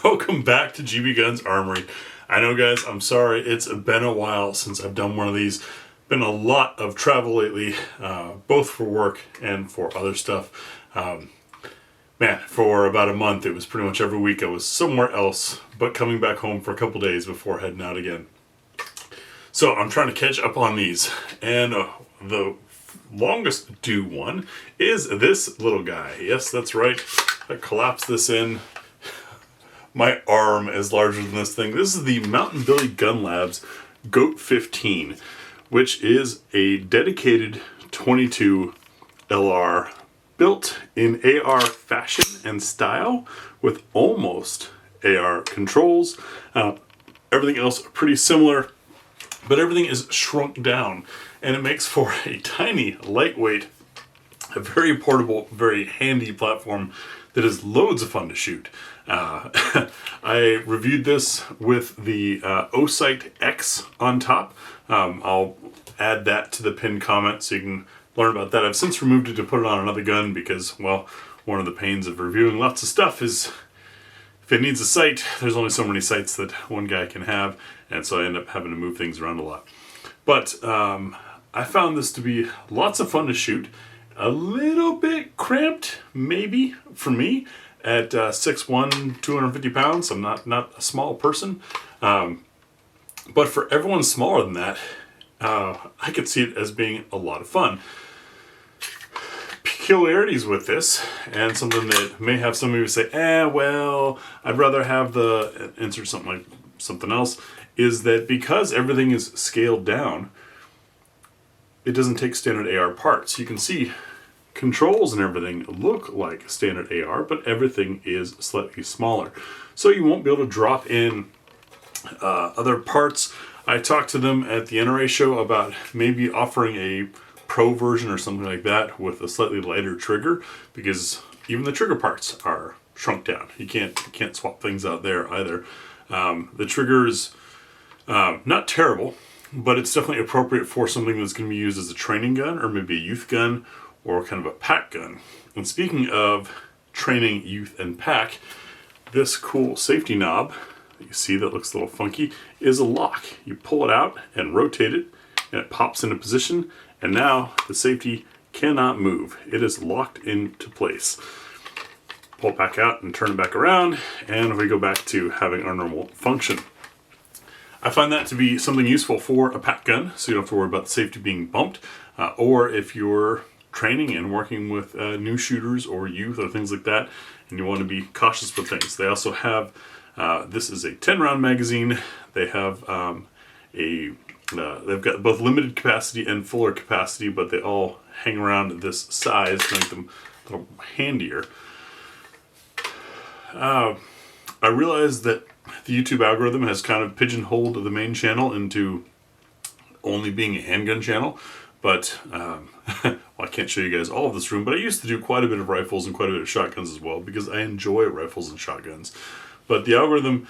Welcome back to GBGuns Armory. I know, guys, I'm sorry, it's been a while since I've done one of these. Been a lot of travel lately, both for work and for other stuff. Man, for about a month, it was pretty much every week I was somewhere else, but coming back home for a couple days before heading out again. So I'm trying to catch up on these, and the longest due one is this little guy. Yes, that's right. I collapsed this in. My arm is larger than this thing. This is the Mountain Billy Gun Labs GOAT-15, which is a dedicated 22 LR built in AR fashion and style with almost AR controls. Everything else pretty similar, but everything is shrunk down, and it makes for a tiny, lightweight, a very portable, very handy platform that is loads of fun to shoot. I reviewed this with the O-Sight X on top. I'll add that to the pinned comment so you can learn about that. I've since removed it to put it on another gun because, well, one of the pains of reviewing lots of stuff is if it needs a sight, there's only so many sights that one guy can have, and so I end up having to move things around a lot. But I found this to be lots of fun to shoot. A little bit cramped, maybe, for me. At 6'1", 250 pounds, I'm not a small person. But for everyone smaller than that, I could see it as being a lot of fun. Peculiarities with this, and something that may have some of you say, well, I'd rather have the, insert something else, is that because everything is scaled down, it doesn't take standard AR parts. You can see controls and everything look like standard AR, but everything is slightly smaller. So you won't be able to drop in other parts. I talked to them at the NRA show about maybe offering a pro version or something like that with a slightly lighter trigger, because even the trigger parts are shrunk down. You can't swap things out there either. The trigger is not terrible, but it's definitely appropriate for something that's going to be used as a training gun or maybe a youth gun or kind of a pack gun. And speaking of training, youth, and pack, this cool safety knob that you see that looks a little funky is a lock. You pull it out and rotate it, and it pops into position, and now the safety cannot move. It is locked into place. Pull it back out and turn it back around, and we go back to having our normal function. I find that to be something useful for a pack gun, so you don't have to worry about the safety being bumped, or if you're training and working with new shooters or youth or things like that, and you want to be cautious with things. They also have, this is a 10-round magazine. They have they've got both limited capacity and fuller capacity, but they all hang around this size to make them a little handier. I realize that the YouTube algorithm has kind of pigeonholed the main channel into only being a handgun channel, but well, I can't show you guys all of this room, but I used to do quite a bit of rifles and quite a bit of shotguns as well, because I enjoy rifles and shotguns. But the algorithm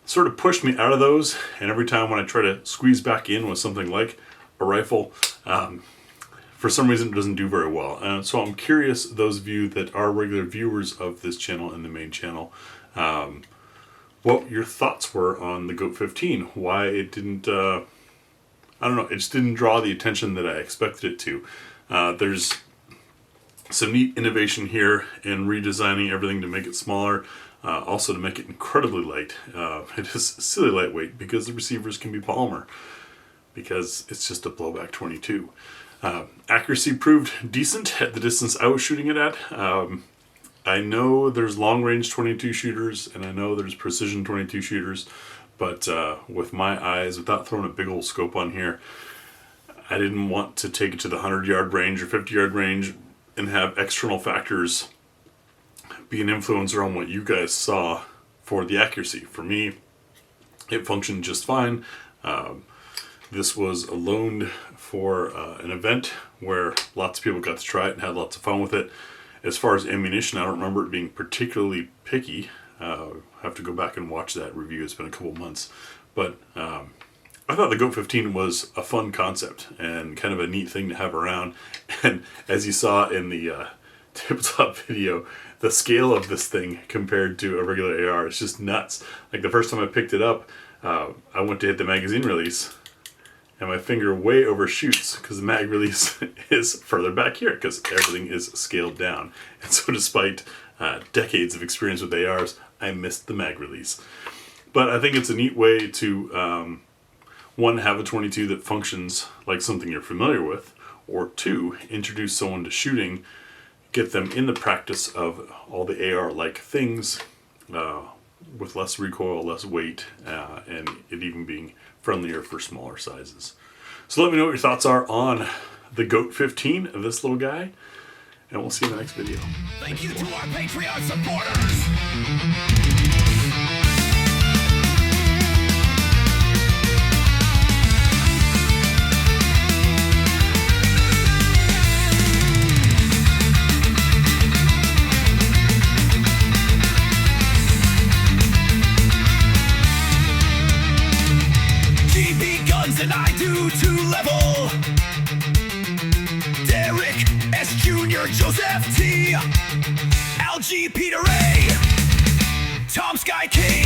sort of pushed me out of those, and every time when I try to squeeze back in with something like a rifle, for some reason it doesn't do very well. So I'm curious, those of you that are regular viewers of this channel and the main channel, what your thoughts were on the GOAT-15, why it didn't, I don't know, it just didn't draw the attention that I expected it to. There's some neat innovation here in redesigning everything to make it smaller, also to make it incredibly light. It is silly lightweight because the receivers can be polymer, because it's just a blowback 22. Accuracy proved decent at the distance I was shooting it at. I know there's long-range 22 shooters, and I know there's precision 22 shooters, but with my eyes, without throwing a big old scope on here, I didn't want to take it to the 100-yard range or 50-yard range and have external factors be an influencer on what you guys saw for the accuracy. For me, it functioned just fine. This was loaned for an event where lots of people got to try it and had lots of fun with it. As far as ammunition, I don't remember it being particularly picky. I have to go back and watch that review. It's been a couple months. But I thought the GOAT-15 was a fun concept and kind of a neat thing to have around. And as you saw in the tabletop video, the scale of this thing compared to a regular AR is just nuts. Like the first time I picked it up, I went to hit the magazine release, and my finger way overshoots because the mag release is further back here because everything is scaled down. And so despite decades of experience with ARs, I missed the mag release. But I think it's a neat way to, one, have a 22 that functions like something you're familiar with, or two, introduce someone to shooting, get them in the practice of all the AR-like things with less recoil, less weight, and it even being friendlier for smaller sizes. So let me know what your thoughts are on the GOAT-15 of this little guy, and we'll see you in the next video. Thank you to our Patreon supporters. GBGuns and I do 2-level. Derek S. Jr., Joseph T. LG Peter A. Tom Sky King.